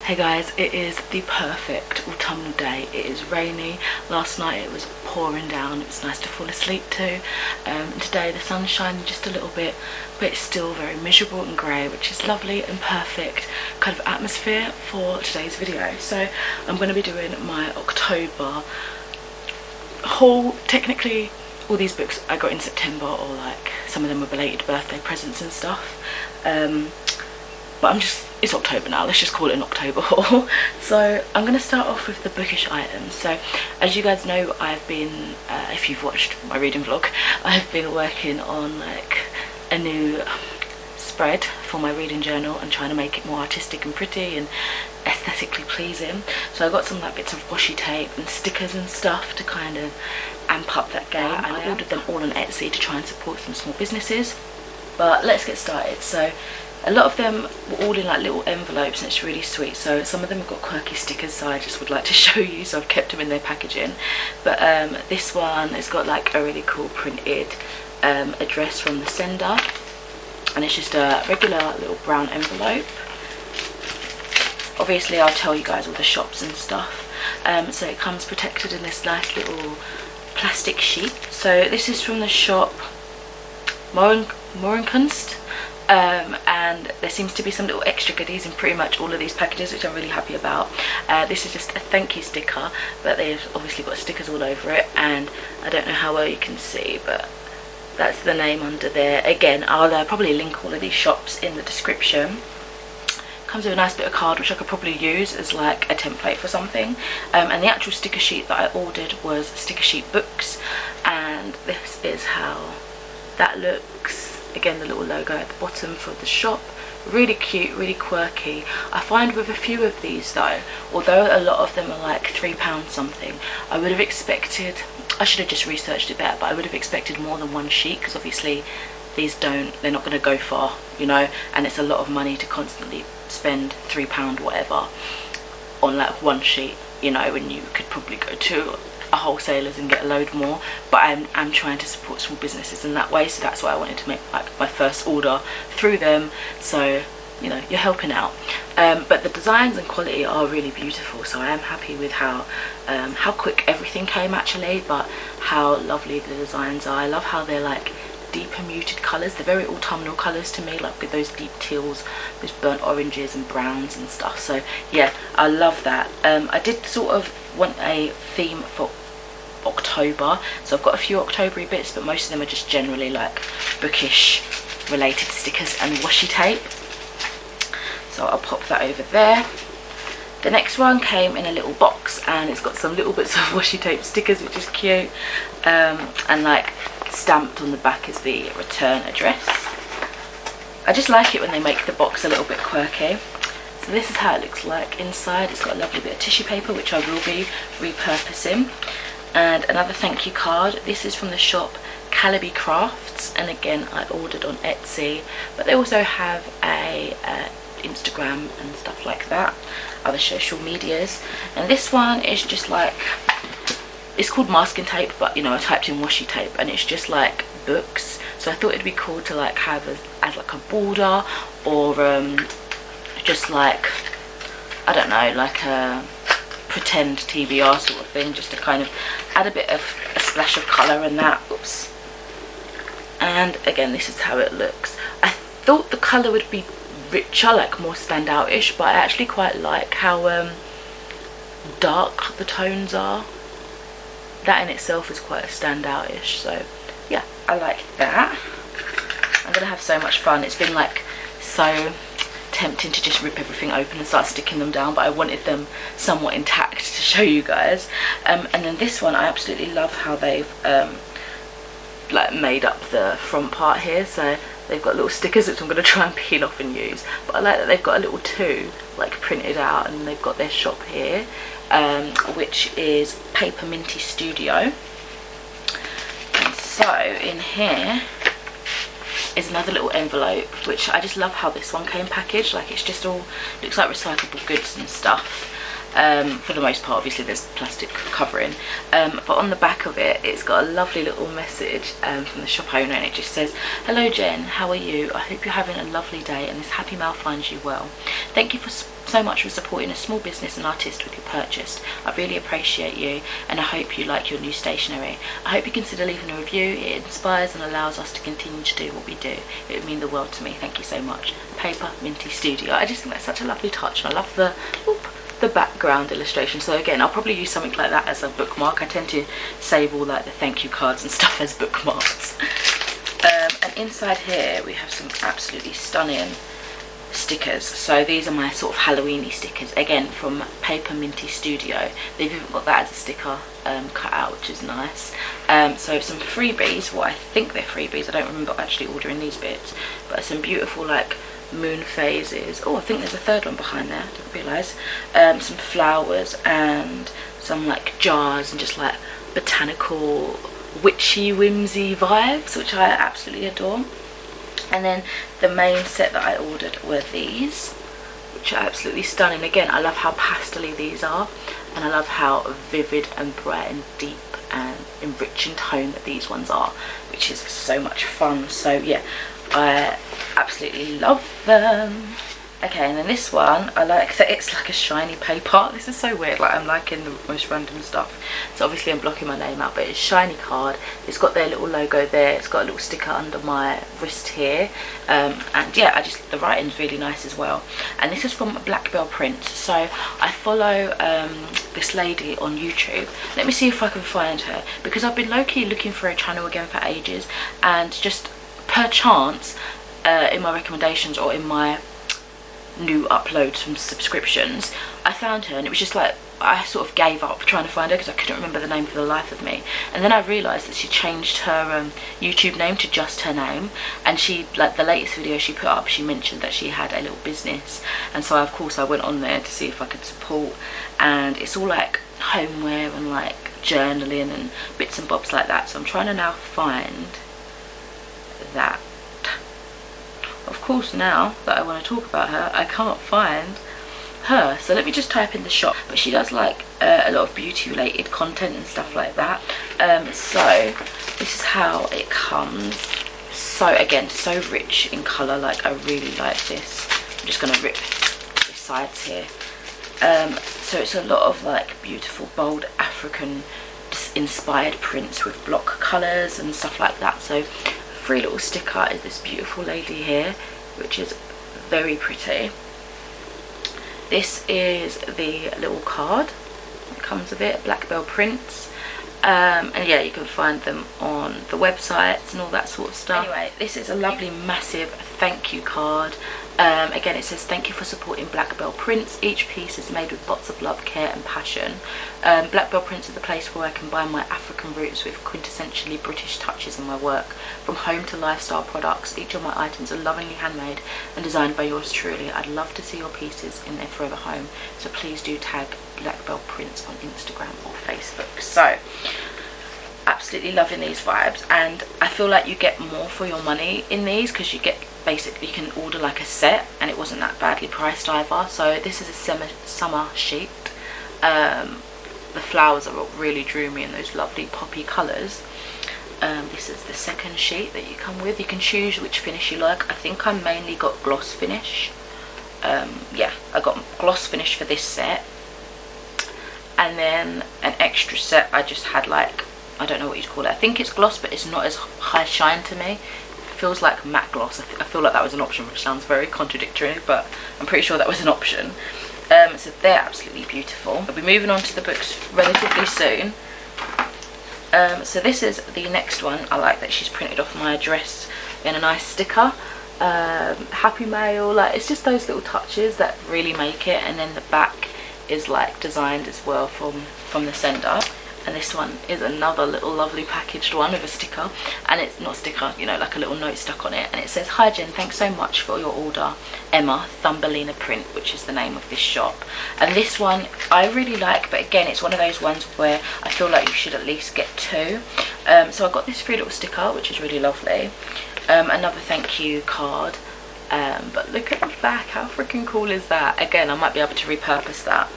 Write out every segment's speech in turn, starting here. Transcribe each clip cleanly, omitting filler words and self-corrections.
Hey guys, it is the perfect autumnal day. It is rainy. Last night it was pouring down. It was nice to fall asleep to. Today the sun's shining just a little bit, but it's still very miserable and grey, which is lovely and perfect kind of atmosphere for today's video. So I'm going to be doing my October haul. Technically all these books I got in September, or like some of them were belated birthday presents and stuff. But it's October now, let's just call it an October haul. So I'm going to start off with the bookish items. So as you guys know, I've been, if you've watched my reading vlog, I've been working on like a new spread for my reading journal and trying to make it more artistic and pretty and aesthetically pleasing. So I got some like bits of washi tape and stickers and stuff to kind of amp up that game, and I ordered them all on Etsy to try and support some small businesses. But let's get started. So a lot of them were all in like little envelopes, and it's really sweet. So some of them have got quirky stickers, so I just would like to show you, so I've kept them in their packaging. But this one has got like a really cool printed address from the sender, and it's just a regular little brown envelope. Obviously I'll tell you guys all the shops and stuff. So it comes protected in this nice little plastic sheet. So this is from the shop Morenkunst. And there seems to be some little extra goodies in pretty much all of these packages, which I'm really happy about. This is just a thank you sticker, but they've obviously got stickers all over it, and I don't know how well you can see, but that's the name under there. Again, I'll probably link all of these shops in the description. Comes with a nice bit of card, which I could probably use as like a template for something. And the actual sticker sheet that I ordered was Sticker Sheet Books, and this is how that looks. Again, the little logo at the bottom for the shop. Really cute, really quirky. I find with a few of these though, although a lot of them are like £3 something, I would have expected, I should have just researched it better, but I would have expected more than one sheet, because obviously these they're not going to go far, you know, and it's a lot of money to constantly spend £3 whatever on like one sheet, you know, when you could probably go to a wholesalers and get a load more. But I'm trying to support small businesses in that way, so that's why I wanted to make like my first order through them, so you know, you're helping out. But the designs and quality are really beautiful, so I am happy with how quick everything came actually, but how lovely the designs are. I love how they're like deeper muted colours. They're very autumnal colours to me, like with those deep teals, those burnt oranges and browns and stuff. So yeah, I love that. I did sort of want a theme for October, so I've got a few October-y bits, but most of them are just generally like bookish related stickers and washi tape. So I'll pop that over there. The next one came in a little box, and it's got some little bits of washi tape stickers, which is cute, and like stamped on the back is the return address. I just like it when they make the box a little bit quirky. So this is how it looks like inside. It's got a lovely bit of tissue paper, which I will be repurposing, and another thank you card. This is from the shop Calabi Crafts, and again I ordered on Etsy, but they also have a Instagram and stuff like that, other social medias. And this one is just like, it's called masking tape, but you know, I typed in washi tape, and it's just like books. So I thought it'd be cool to like have as like a border, or just like, I don't know, like a pretend TBR sort of thing, just to kind of add a bit of a splash of colour and that. Oops. And again, this is how it looks. I thought the colour would be richer, like more standout-ish, but I actually quite like how dark the tones are. That in itself is quite a standout-ish, so yeah, I like that. I'm gonna have so much fun. It's been like so tempting to just rip everything open and start sticking them down, but I wanted them somewhat intact to show you guys. And then this one, I absolutely love how they've like made up the front part here. So they've got little stickers, which I'm going to try and peel off and use, but I like that they've got a little 2 like printed out, and they've got their shop here, which is Paper Minty Studio. And so in here is another little envelope, which I just love how this one came packaged. Like, it's just all looks like recyclable goods and stuff. For the most part, obviously there's plastic covering, but on the back of it, it's got a lovely little message from the shop owner, and it just says, "Hello Jen, how are you? I hope you're having a lovely day and this happy mail finds you well. Thank you so much for supporting a small business and artist with your purchase. I really appreciate you, and I hope you like your new stationery. I hope you consider leaving a review. It inspires and allows us to continue to do what we do. It would mean the world to me. Thank you so much. Paper Minty Studio." I just think that's such a lovely touch, and I love the background illustration. So again, I'll probably use something like that as a bookmark. I tend to save all like the thank you cards and stuff as bookmarks. And inside here we have some absolutely stunning stickers. So these are my sort of Halloweeny stickers, again from Paper Minty Studio. They've even got that as a sticker cut out, which is nice. So some freebies, well I think they're freebies, I don't remember actually ordering these bits, but some beautiful like moon phases. Oh, I think there's a third one behind there, I didn't realise. Some flowers and some like jars and just like botanical witchy whimsy vibes, which I absolutely adore. And then the main set that I ordered were these, which are absolutely stunning. Again, I love how pastel-y these are, and I love how vivid and bright and deep and enriching tone that these ones are, which is so much fun. So yeah, I absolutely love them. Okay, and then this one, I like that it's like a shiny paper. This is so weird, like I'm liking the most random stuff. So obviously I'm blocking my name out, but it's a shiny card. It's got their little logo there. It's got a little sticker under my wrist here. And yeah, the writing's really nice as well. And this is from Black Bell Prints. So I follow this lady on YouTube. Let me see if I can find her, because I've been low-key looking for a channel again for ages, and just per chance in my recommendations or in my new uploads from subscriptions, I found her, and it was just like I sort of gave up trying to find her because I couldn't remember the name for the life of me. And then I realised that she changed her YouTube name to just her name, and she, like the latest video she put up, she mentioned that she had a little business, and so of course I went on there to see if I could support. And it's all like homeware and like journaling and bits and bobs like that, so I'm trying to now find that. Of course, now that I want to talk about her, I can't find her, so let me just type in the shop. But she does like a lot of beauty related content and stuff like that. So this is how it comes. So again, so rich in colour, like I really like this. I'm just going to rip the sides here. So it's a lot of like beautiful bold African inspired prints with block colours and stuff like that. So free little sticker is this beautiful lady here, which is very pretty. This is the little card that comes with it, Black Bell Prints. And yeah, you can find them on the websites and all that sort of stuff. Anyway, this is a lovely massive thank you card. Again, it says thank you for supporting Black Bell Prints. Each piece is made with lots of love, care and passion. Black Bell Prints is the place where I combine my African roots with quintessentially British touches in my work. From home to lifestyle products, each of my items are lovingly handmade and designed by yours truly. I'd love to see your pieces in their forever home, so please do tag Black Bell Prints on Instagram or Facebook. So absolutely loving these vibes, and I feel like you get more for your money in these, because you get basically, you can order like a set, and it wasn't that badly priced either. So this is a summer sheet. The flowers are what really drew me in those lovely poppy colours. This is the second sheet that you come with. You can choose which finish you like. I think I mainly got gloss finish. Yeah, I got gloss finish for this set, and then an extra set I just had like, I don't know what you'd call it. I think it's gloss, but it's not as high shine to me. It feels like matte gloss. I feel like that was an option, which sounds very contradictory, but I'm pretty sure that was an option. So they're absolutely beautiful. I'll be moving on to the books relatively soon. So this is the next one. I like that she's printed off my address in a nice sticker. Happy mail, like it's just those little touches that really make it. And then the back is like designed as well from the sender. And this one is another little lovely packaged one with a sticker, and it's not a sticker, you know, like a little note stuck on it, and it says, "Hi Jen, thanks so much for your order. Emma, Thumbelina Print," which is the name of this shop. And this one I really like, but again, it's one of those ones where I feel like you should at least get two. So I got this free little sticker, which is really lovely. Another thank you card. But look at the back, how freaking cool is that? Again, I might be able to repurpose that.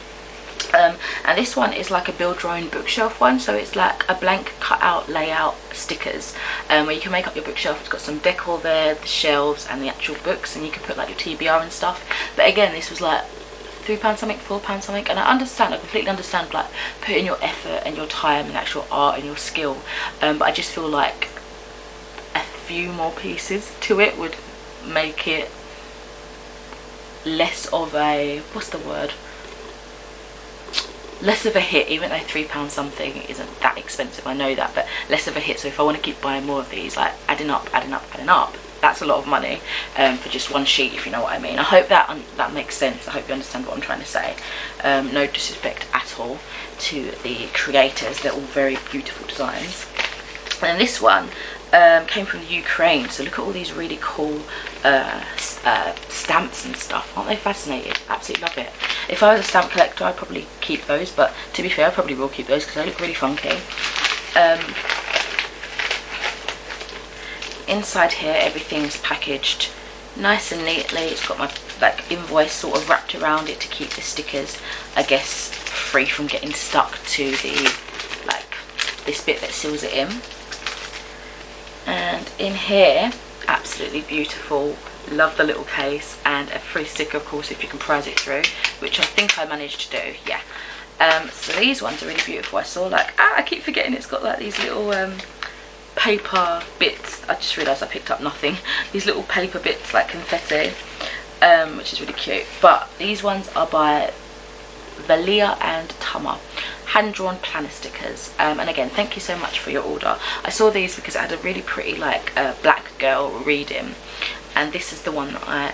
And this one is like a build your own bookshelf one, so it's like a blank cut out layout stickers, where you can make up your bookshelf. It's got some decor there, the shelves and the actual books, and you can put like your TBR and stuff. But again, this was like £3 something, £4 something, and I completely understand like putting your effort and your time and actual art and your skill, but I just feel like a few more pieces to it would make it less of a, what's the word, less of a hit, even though £3 something isn't that expensive, I know that, but less of a hit. So if I want to keep buying more of these, like adding up, that's a lot of money for just one sheet, if you know what I mean. I hope that that makes sense. I hope you understand what I'm trying to say. No disrespect at all to the creators, they're all very beautiful designs. And this one came from the Ukraine, so look at all these really cool stamps and stuff. Aren't they fascinating? Absolutely love it. If I was a stamp collector, I'd probably keep those, but to be fair, I probably will keep those because they look really funky. Inside here, everything's packaged nice and neatly. It's got my like invoice sort of wrapped around it to keep the stickers, I guess, free from getting stuck to the like this bit that seals it in. And in here, absolutely beautiful. Love the little case, and a free sticker, of course, if you can prize it through, which I think I managed to do. Yeah. So these ones are really beautiful. I saw like I keep forgetting it's got like these little paper bits. I just realised I picked up nothing. These little paper bits like confetti, which is really cute. But these ones are by Valia and Tama, hand-drawn planner stickers. And again, thank you so much for your order. I saw these because it had a really pretty like black girl reading, and this is the one that I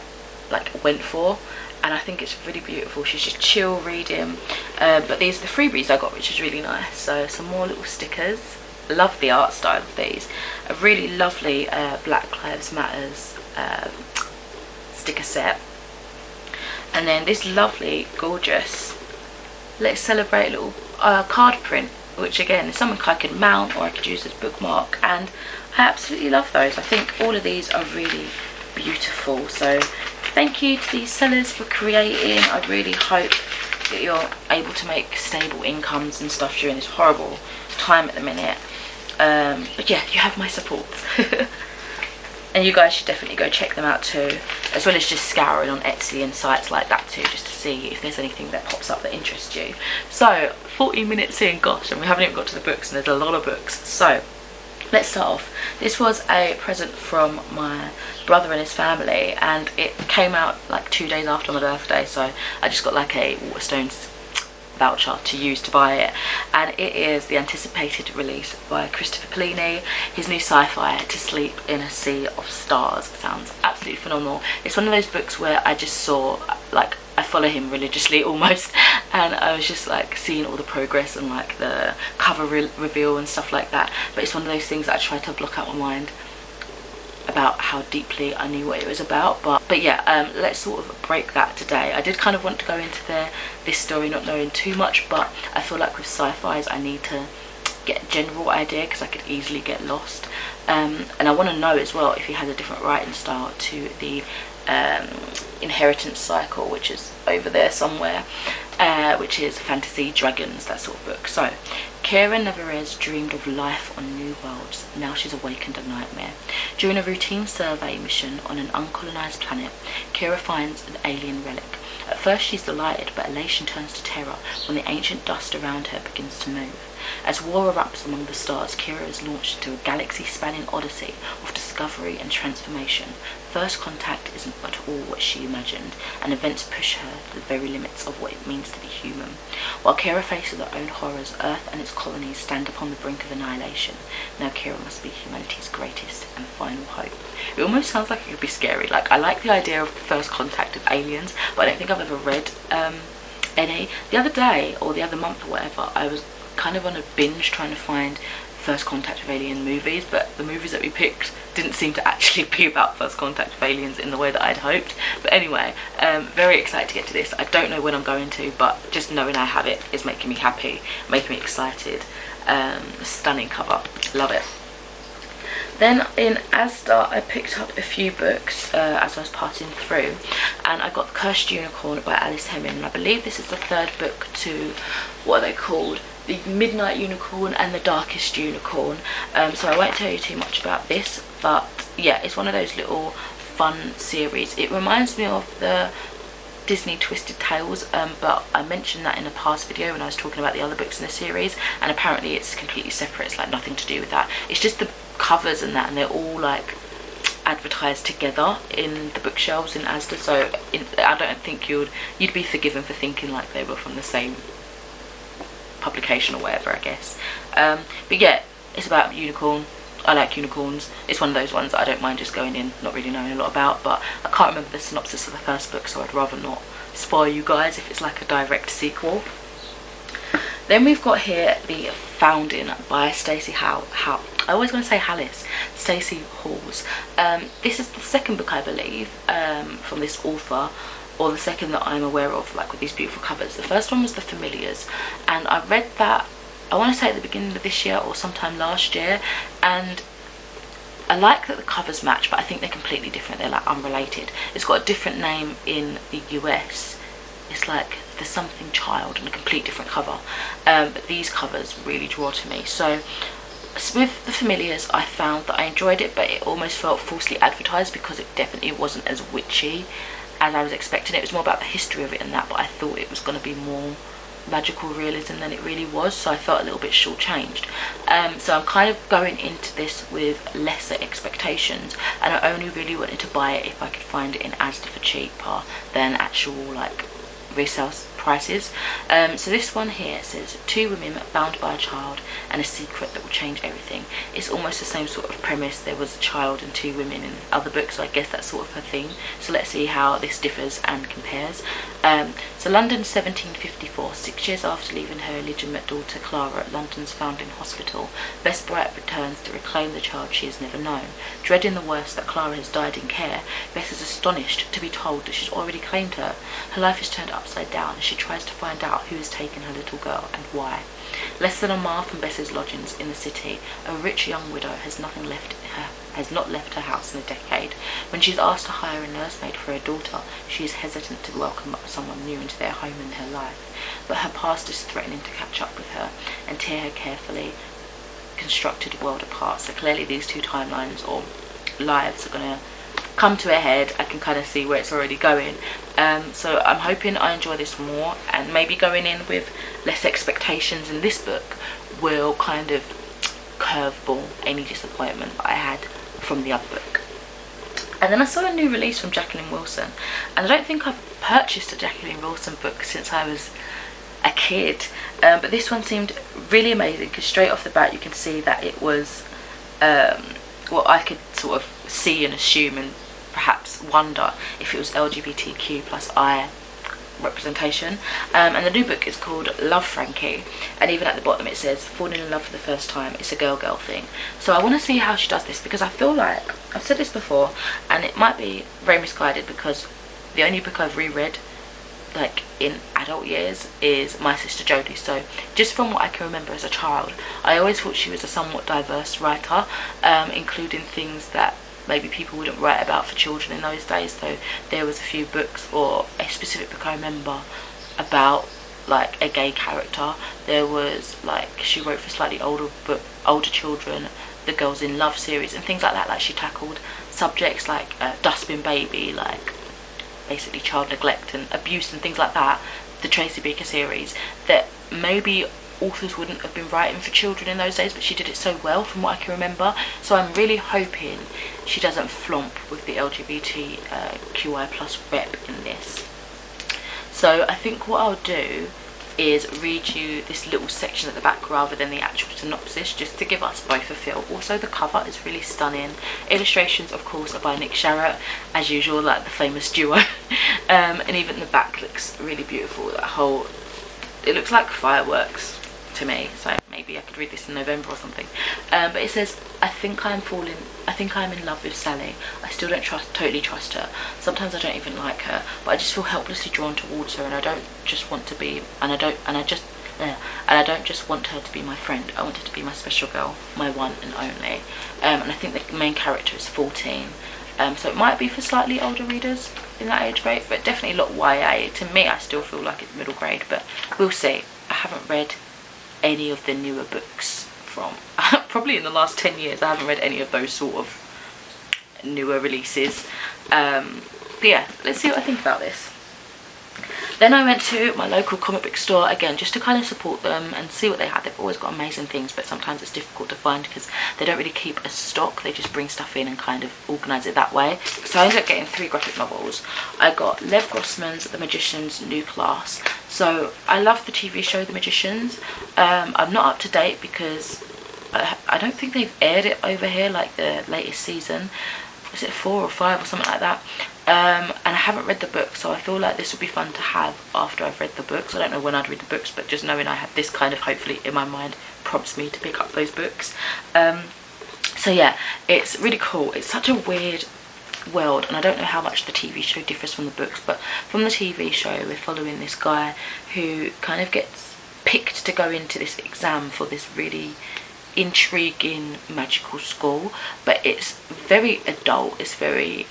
like went for, and I think it's really beautiful. She's just chill reading, but these are the freebies I got, which is really nice. So some more little stickers. Love the art style of these. A really lovely Black Lives Matters sticker set, and then this lovely gorgeous let's celebrate little card print, which again is something I could mount or I could use as bookmark, and I absolutely love those. I think all of these are really beautiful. So thank you to these sellers for creating. I really hope that you're able to make stable incomes and stuff during this horrible time at the minute. But yeah, you have my support. And you guys should definitely go check them out too, as well as just scouring on Etsy and sites like that too, just to see if there's anything that pops up that interests you. So 40 minutes in, gosh, and we haven't even got to the books, and there's a lot of books. So let's start off. This was a present from my brother and his family, and it came out like 2 days after my birthday, so I just got like a Waterstones voucher to use to buy it, and it is the anticipated release by Christopher Collini, his new sci-fi To Sleep in a Sea of Stars. Sounds absolutely phenomenal. It's one of those books where I just saw, like, I follow him religiously almost, and I was just like seeing all the progress and like the cover reveal and stuff like that. But it's one of those things that I try to block out my mind about how deeply I knew what it was about. But yeah, let's sort of break that today. I did kind of want to go into this story not knowing too much, but I feel like with sci-fis I need to get a general idea because I could easily get lost, and I want to know as well if he has a different writing style to the Inheritance Cycle, which is over there somewhere, which is fantasy, dragons, that sort of book. So Kira Neverez dreamed of life on new worlds. Now she's awakened a nightmare. During a routine survey mission on an uncolonized planet, Kira finds an alien relic. At first she's delighted, but elation turns to terror when the ancient dust around her begins to move. As war erupts among the stars, Kira is launched into a galaxy-spanning odyssey of discovery and transformation. First contact isn't at all what she imagined, and events push her to the very limits of what it means to be human. While Kira faces her own horrors, Earth and its colonies stand upon the brink of annihilation. Now Kira must be humanity's greatest and final hope. It almost sounds like it could be scary. Like, I like the idea of the first contact of aliens, but I don't think I've ever read any. The other day, or the other month or whatever, I was kind of on a binge trying to find first contact of alien movies, but the movies that we picked didn't seem to actually be about first contact of aliens in the way that I'd hoped. But anyway, very excited to get to this. I don't know when I'm going to, but just knowing I have it is making me happy, making me excited. Stunning cover, love it. Then in Asda I picked up a few books as I was passing through, and I got The Cursed Unicorn by Alice Hemming, and I believe this is the third book to, what are they called, The Midnight Unicorn and The Darkest Unicorn. So I won't tell you too much about this, but yeah, it's one of those little fun series. It reminds me of the Disney Twisted Tales, but I mentioned that in a past video when I was talking about the other books in the series, and apparently it's completely separate. It's like nothing to do with that. It's just the covers and that, and they're all like advertised together in the bookshelves in Asda, so I don't think you'd be forgiven for thinking like they were from the same publication or whatever, I guess. But yeah, it's about a unicorn. I like unicorns. It's one of those ones that I don't mind just going in not really knowing a lot about, but I can't remember the synopsis of the first book, so I'd rather not spoil you guys if it's like a direct sequel. Then we've got here The Founding by Stacey I always want to say Hallis. Stacey Halls. This is the second book, I believe, from this author, or the second that I'm aware of, like with these beautiful covers. The first one was The Familiars, and I read that, I want to say at the beginning of this year or sometime last year, and I like that the covers match, but I think they're completely different. They're like unrelated. It's got a different name in the US. It's like The Something Child and a complete different cover. But these covers really draw to me. So with The Familiars, I found that I enjoyed it, but it almost felt falsely advertised because it definitely wasn't as witchy as I was expecting. It was more about the history of it and that, but I thought it was going to be more magical realism than it really was, so I felt a little bit shortchanged. So I'm kind of going into this with lesser expectations, and I only really wanted to buy it if I could find it in Asda for cheaper than actual like resale prices. So this one here says 2 women bound by a child and a secret that will change everything. It's almost the same sort of premise. There was a child and 2 women in other books, so I guess that's sort of her thing. So let's see how this differs and compares. So London 1754, 6 years after leaving her illegitimate daughter Clara at London's foundling hospital, Bess Bright returns to reclaim the child she has never known. Dreading the worst, that Clara has died in care, Bess is astonished to be told that she's already claimed her. Her life is turned upside down as she tries to find out who has taken her little girl and why. Less than a mile from Bess's lodgings in the city, a rich young widow has not left her house in a decade. When she's asked to hire a nursemaid for her daughter, she is hesitant to welcome someone new into their home and her life. But her past is threatening to catch up with her and tear her carefully constructed world apart. So clearly these two timelines or lives are going to come to a head. I can kind of see where it's already going. So I'm hoping I enjoy this more, and maybe going in with less expectations in this book will kind of curveball any disappointment I had from the other book. And then I saw a new release from Jacqueline Wilson, and I don't think I've purchased a Jacqueline Wilson book since I was a kid, but this one seemed really amazing because straight off the bat you can see that it was what I could sort of see and assume and perhaps wonder if it was LGBTQ+I representation. And the new book is called Love, Frankie, and even at the bottom it says falling in love for the first time. It's a girl thing. So I want to see how she does this, because I feel like I've said this before and it might be very misguided, because the only book I've reread like in adult years is My Sister Jodie. So just from what I can remember as a child, I always thought she was a somewhat diverse writer, including things that maybe people wouldn't write about for children in those days. So there was a few books, or a specific book I remember about like a gay character. There was like, she wrote for slightly older children, the Girls in Love series and things like that. Like she tackled subjects like Dustbin Baby, like basically child neglect and abuse and things like that. The Tracy Beaker series that maybe authors wouldn't have been writing for children in those days, but she did it so well from what I can remember. So I'm really hoping she doesn't flomp with the LGBTQI+ rep in this. So I think what I'll do is read you this little section at the back rather than the actual synopsis, just to give us both a feel. Also the cover is really stunning. Illustrations of course are by Nick Sharratt, as usual, like the famous duo. And even the back looks really beautiful. That whole, it looks like fireworks to me, so maybe I could read this in November or something. But it says, I think I'm in love with Sally. I still don't totally trust her. Sometimes I don't even like her, but I just feel helplessly drawn towards her, and I don't just want to be, and I just Yeah. And I don't just want her to be my friend, I want her to be my special girl, my one and only. And I think the main character is 14, so it might be for slightly older readers in that age rate, but definitely a lot YA. To me, I still feel like it's middle grade, but we'll see. I haven't read any of the newer books from probably in the last 10 years. I haven't read any of those sort of newer releases. But yeah, let's see what I think about this. Then I went to my local comic book store again, just to kind of support them and see what they had. They've always got amazing things, but sometimes it's difficult to find because they don't really keep a stock. They just bring stuff in and kind of organise it that way. So I ended up getting 3 graphic novels. I got Lev Grossman's The Magician's New Class. So I love the TV show The Magicians. I'm not up to date because I don't think they've aired it over here, like the latest season. Is it 4 or 5 or something like that? And I haven't read the book, so I feel like this would be fun to have after I've read the books. I don't know when I'd read the books, but just knowing I have this kind of hopefully in my mind prompts me to pick up those books. So yeah, it's really cool. It's such a weird world, and I don't know how much the TV show differs from the books, but from the TV show we're following this guy who kind of gets picked to go into this exam for this really intriguing magical school, but it's very adult, it's very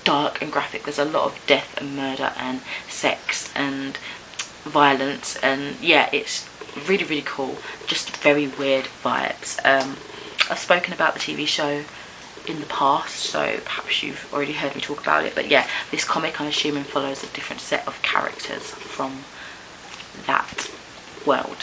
dark and graphic. There's a lot of death and murder and sex and violence, and yeah, it's really, really cool. Just very weird vibes. I've spoken about the TV show in the past, so perhaps you've already heard me talk about it, but yeah, this comic I'm assuming follows a different set of characters from that world.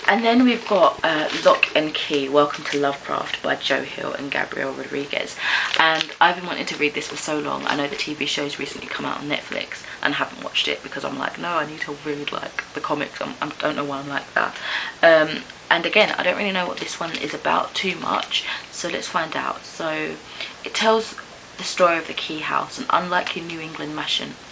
And then we've got Lock and Key, Welcome to Lovecraft by Joe Hill and Gabriel Rodriguez. And I've been wanting to read this for so long. I know the TV show's recently come out on Netflix and I haven't watched it because I'm like, no, I need to read like the comics. I don't know why I'm like that. And again, I don't really know what this one is about too much, so let's find out. So it tells the story of the Key House, an unlikely New England mansion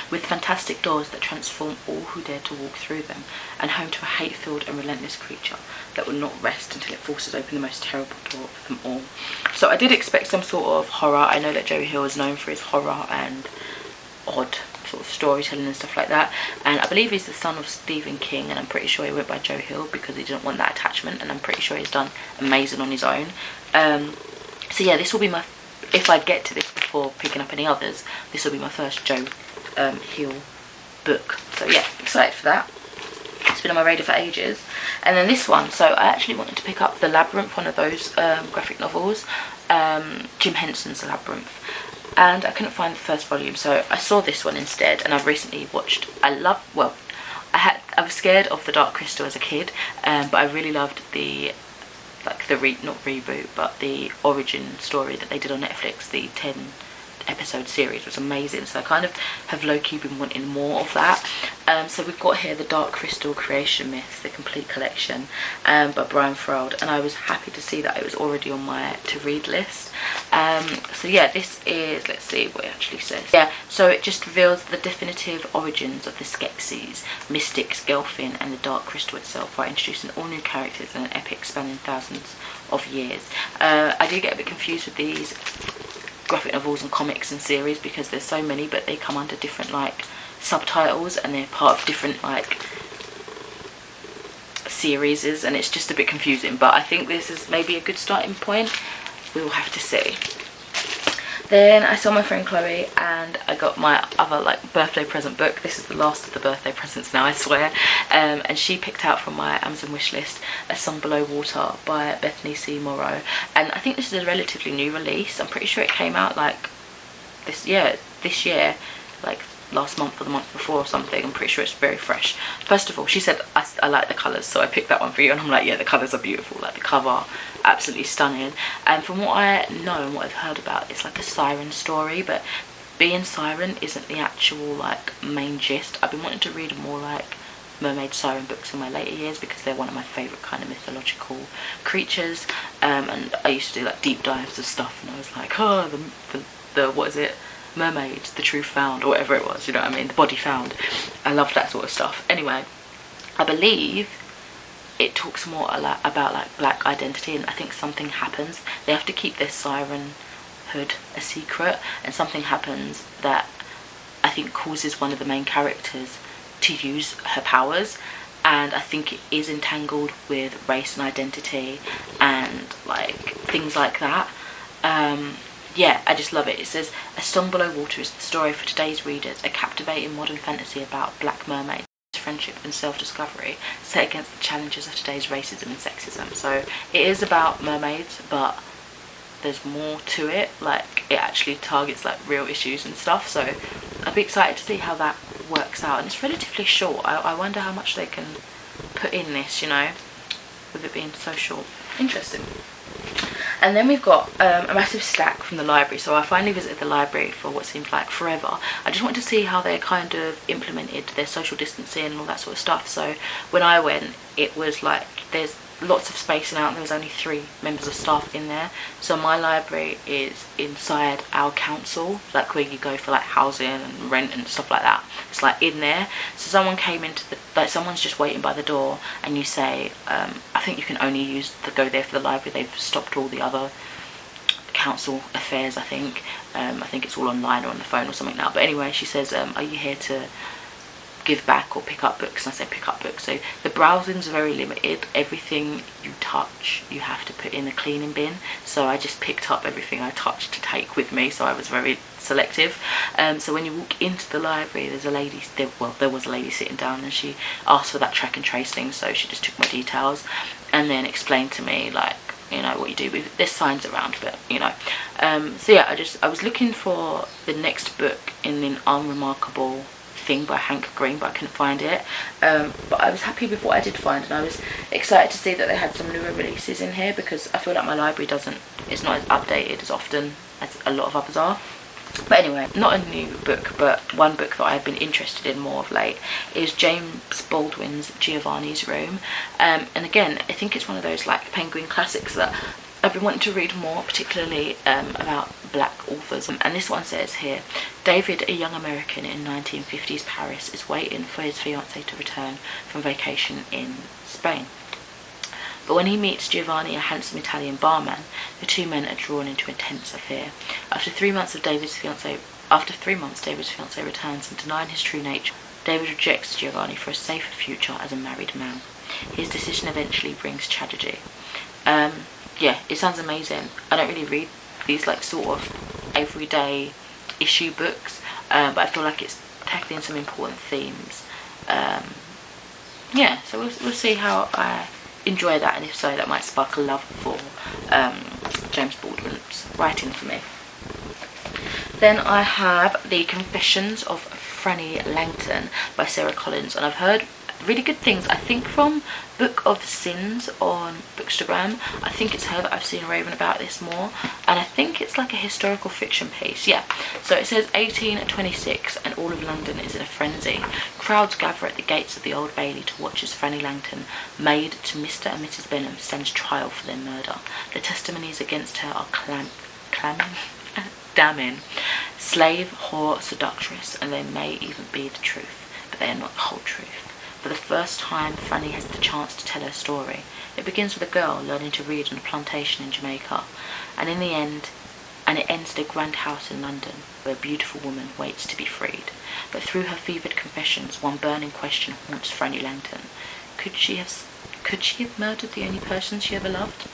with fantastic doors that transform all who dare to walk through them, and home to a hate-filled and relentless creature that will not rest until it forces open the most terrible door of them all. So I did expect some sort of horror. I know that Joe Hill is known for his horror and odd sort of storytelling and stuff like that, and I believe he's the son of Stephen King, and I'm pretty sure he went by Joe Hill because he didn't want that attachment, and I'm pretty sure he's done amazing on his own. So yeah, this will be my, if I get to this before picking up any others, this will be my first Joe Hill book. So yeah, excited for that. It's been on my radar for ages. And then this one, so I actually wanted to pick up The Labyrinth, one of those graphic novels, Jim Henson's The Labyrinth, and I couldn't find the first volume, so I saw this one instead, and I've recently watched, I was scared of The Dark Crystal as a kid, but I really loved the not reboot, but the origin story that they did on Netflix. The 10 episode series was amazing, so I kind of have low-key been wanting more of that. So we've got here The Dark Crystal Creation Myths, the complete collection, by Brian Froud, and I was happy to see that it was already on my to-read list. So yeah, this is, let's see what it actually says. Yeah, so it just reveals the definitive origins of the Skeksis, mystics, Gelfin, and the Dark Crystal itself, by introducing all new characters in an epic spanning thousands of years. I do get a bit confused with these graphic novels and comics and series because there's so many, but they come under different like subtitles and they're part of different like series, and it's just a bit confusing, but I think this is maybe a good starting point. We will have to see. Then I saw my friend Chloe and I got my other like birthday present book. This is the last of the birthday presents now, I swear. And she picked out from my Amazon wishlist A Song Below Water by Bethany C. Morrow. And I think this is a relatively new release. I'm pretty sure it came out like this year, like last month or the month before or something. I'm pretty sure it's very fresh. First of all, she said I like the colours, so I picked that one for you, and I'm like, yeah, the colours are beautiful. Like the cover, absolutely stunning. And from what I know and what I've heard about, it's like a siren story, but being siren isn't the actual like main gist. I've been wanting to read more like mermaid siren books in my later years because they're one of my favourite kind of mythological creatures, and I used to do like deep dives of stuff, and I was like, oh, the what is it, mermaids, the truth found, or whatever it was, you know what I mean, the body found. I love that sort of stuff. Anyway, I believe it talks more about like black identity, and I think something happens. They have to keep their sirenhood a secret, and something happens that I think causes one of the main characters to use her powers, and I think it is entangled with race and identity and like things like that. Yeah, I just love it. It says, A Song Below Water is the story for today's readers, a captivating modern fantasy about black mermaids, friendship and self-discovery set against the challenges of today's racism and sexism. So it is about mermaids, but there's more to it. Like, it actually targets like real issues and stuff, so I'd be excited to see how that works out. And it's relatively short. I wonder how much they can put in this, you know, with it being so short. Interesting. And then we've got a massive stack from the library. So I finally visited the library for what seemed like forever. I just wanted to see how they kind of implemented their social distancing and all that sort of stuff. So when I went, it was like there's lots of spacing out, and there was only 3 members of staff in there. So my library is inside our council, like where you go for like housing and rent and stuff like that. It's like in there. So someone came into the, like someone's just waiting by the door, and you say, I think you can only go there for the library. They've stopped all the other council affairs, I think. I think it's all online or on the phone or something now. But anyway, she says, are you here to give back or pick up books? And I said pick up books. So the browsing's very limited. Everything you touch you have to put in the cleaning bin, so I just picked up everything I touched to take with me, so I was very selective. So when you walk into the library, there's a lady there was a lady sitting down, and she asked for that track and trace thing, so she just took my details and then explained to me, like, you know, what you do with, there's signs around, but you know. So yeah, I was looking for the next book in an unremarkable thing by Hank Green, but I couldn't find it. But I was happy with what I did find, and I was excited to see that they had some newer releases in here, because I feel like my library it's not as updated as often as a lot of others are. But anyway, not a new book, but one book that I've been interested in more of late is James Baldwin's Giovannis Room. And again, I think it's one of those like Penguin classics that I've been wanting to read more, particularly about black authors. And this one says here, David, a young American in 1950s Paris, is waiting for his fiancée to return from vacation in Spain. But when he meets Giovanni, a handsome Italian barman, the 2 men are drawn into intense affair. After 3 months, David's fiancée returns, and denying his true nature, David rejects Giovanni for a safer future as a married man. His decision eventually brings tragedy. Yeah, it sounds amazing. I don't really read these like sort of everyday issue books, but I feel like it's tackling some important themes. Yeah, so we'll see how I enjoy that, and if so, that might spark a love for James Baldwin's writing for me. Then I have The Confessions of Fanny Langton by Sarah Collins, and I've heard really good things, I think, from Book of Sins on Bookstagram. I think it's her that I've seen raving about this more, and I think it's like a historical fiction piece. Yeah, so it says 1826 and all of London is in a frenzy. Crowds gather at the gates of the Old Bailey to watch as Fanny Langton, maid to Mr. and Mrs. Benham, stands trial for their murder. The testimonies against her are damning. Slave, whore, seductress, and they may even be the truth, but they are not the whole truth. For the first time, Fanny has the chance to tell her story. It begins with a girl learning to read on a plantation in Jamaica, and it ends at a grand house in London, where a beautiful woman waits to be freed. But through her fevered confessions, one burning question haunts Fanny Langton. Could she have murdered the only person she ever loved?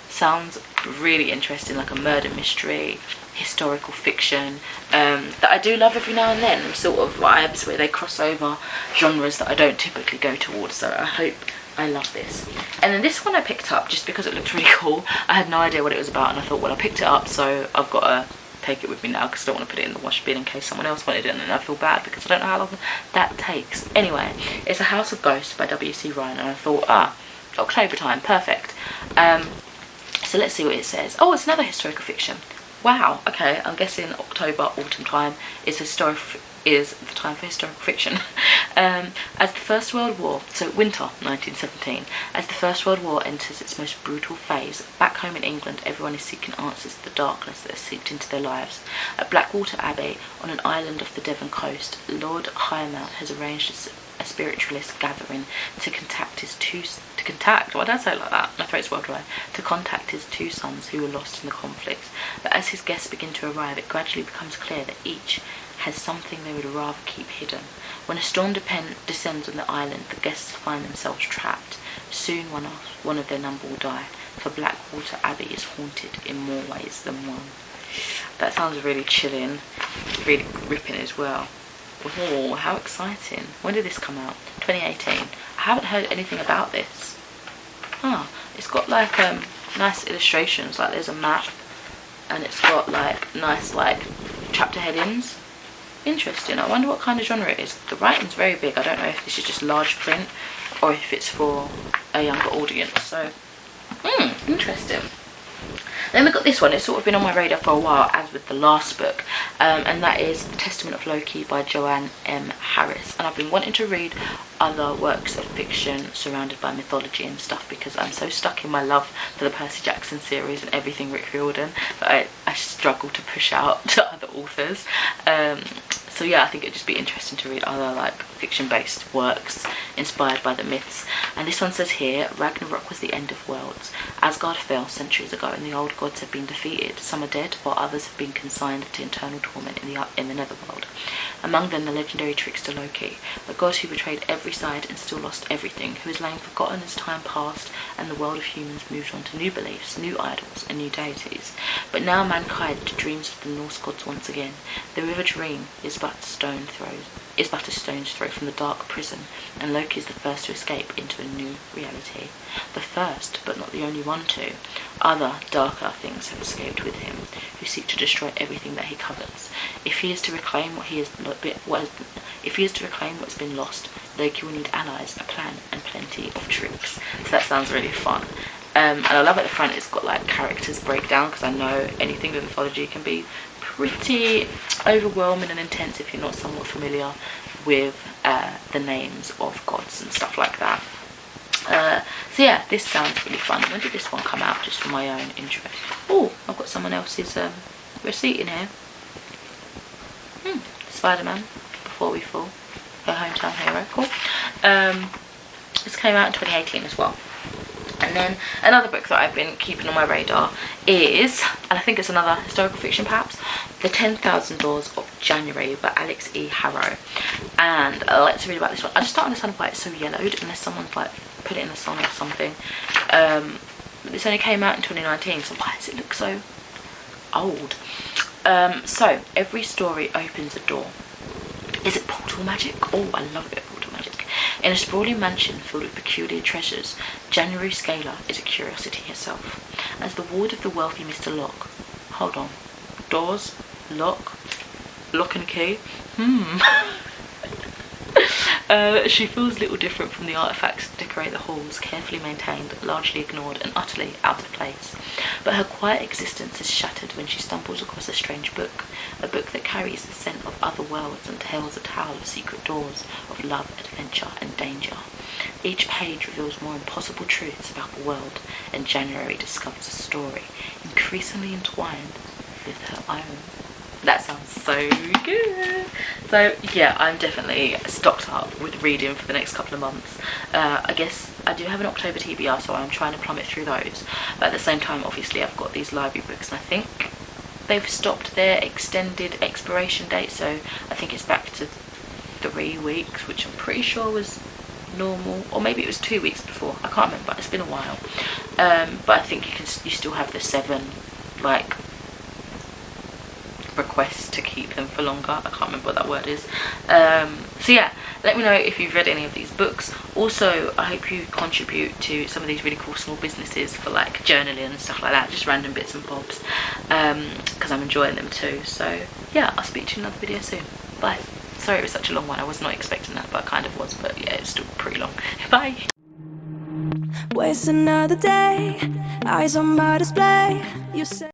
Sounds really interesting, like a murder mystery, historical fiction, that I do love every now and then, sort of vibes where they cross over genres that I don't typically go towards, so I hope I love this. And then this one I picked up just because it looked really cool. I had no idea what it was about, and I thought, well, I picked it up, so I've got to take it with me now, because I don't want to put it in the wash bin in case someone else wanted it, and then I feel bad because I don't know how long that takes. Anyway, it's A House of Ghosts by W.C. Ryan, and I thought, October time, perfect. So let's see what it says. Oh, it's another historical fiction. Wow, okay, I'm guessing October, autumn time is the time for historical fiction. As the First World War, so winter 1917, as the First World War enters its most brutal phase, back home in England, everyone is seeking answers to the darkness that has seeped into their lives. At Blackwater Abbey, on an island off the Devon coast, Lord High-Mount has arranged a spiritualist gathering to contact his two sons who were lost in the conflict. But as his guests begin to arrive, it gradually becomes clear that each has something they would rather keep hidden. When a storm descends on the island, the guests find themselves trapped. Soon one of their number will die, for Blackwater Abbey is haunted in more ways than one. That sounds really chilling, really gripping as well. Oh, how exciting. When did this come out? 2018. I haven't heard anything about this. It's got like nice illustrations, like there's a map and it's got like nice like chapter headings. Interesting. I wonder what kind of genre it is. The writing's very big. I don't know if this is just large print or if it's for a younger audience. So, interesting. Then we got this one. It's sort of been on my radar for a while, as with the last book, and that is Testament of Loki by Joanne M. Harris. And I've been wanting to read other works of fiction surrounded by mythology and stuff, because I'm so stuck in my love for the Percy Jackson series and everything Rick Riordan that I struggle to push out to other authors. So yeah, I think it'd just be interesting to read other like fiction-based works inspired by the myths. And this one says here, Ragnarok was the end of worlds. Asgard fell centuries ago and the old gods have been defeated. Some are dead, while others have been consigned to eternal torment in the netherworld. Among them the legendary trickster Loki, a god who betrayed every side and still lost everything, who is lain forgotten as time passed and the world of humans moved on to new beliefs, new idols and new deities. But now mankind dreams of the Norse gods once again. The river Dream is but a stone's throw from the dark prison, and Loki is the first to escape into a new reality. The first, but not the only one to. Other, darker things have escaped with him, who seek to destroy everything that he covets. If he is to reclaim what's been lost, Loki will need allies, a plan, and plenty of tricks. So that sounds really fun. And I love at the front it's got like characters breakdown, because I know anything with mythology can be pretty overwhelming and intense if you're not somewhat familiar with the names of gods and stuff like that. So yeah, this sounds really fun. When did this one come out, just for my own interest? Oh, I've got someone else's receipt in here. Spider-Man, Before We Fall, her hometown hero. Cool. This came out in 2018 as well. And then another book that I've been keeping on my radar is, and I think it's another historical fiction perhaps, The 10,000 Doors of January by Alex E. Harrow. And I like to read about this one. I just don't understand why it's so yellowed, unless someone's like put it in the sun or something. This only came out in 2019, so why does it look so old? So every story opens a door. Is it portal magic? Oh, I love it, portal magic. In a sprawling mansion filled with peculiar treasures, January Scalar is a curiosity herself. As the ward of the wealthy Mr. Locke. Hold on. Doors? Lock? Lock and key? She feels little different from the artefacts that decorate the halls, carefully maintained, largely ignored, and utterly out of place. But her quiet existence is shattered when she stumbles across a strange book, a book that carries the scent of other worlds and tells a tale of secret doors, of love, adventure, and danger. Each page reveals more impossible truths about the world, and January discovers a story, increasingly entwined with her own. That sounds so good. So yeah, I'm definitely stocked up with reading for the next couple of months. I guess I do have an October TBR, so I'm trying to plummet through those. But at the same time, obviously, I've got these library books, and I think they've stopped their extended expiration date, so I think it's back to 3 weeks, which I'm pretty sure was normal, or maybe it was 2 weeks before. I can't remember. It's been a while. But I think you still have the 7 like requests to keep them for longer. I can't remember what that word is. So yeah, let me know if you've read any of these books. Also, I hope you contribute to some of these really cool small businesses for like journaling and stuff like that, just random bits and bobs, because I'm enjoying them too. So yeah, I'll speak to you in another video soon. Bye. Sorry it was such a long one. I was not expecting that, but I kind of was. But yeah, it's still pretty long. Bye. Waste another day, eyes on my display. You say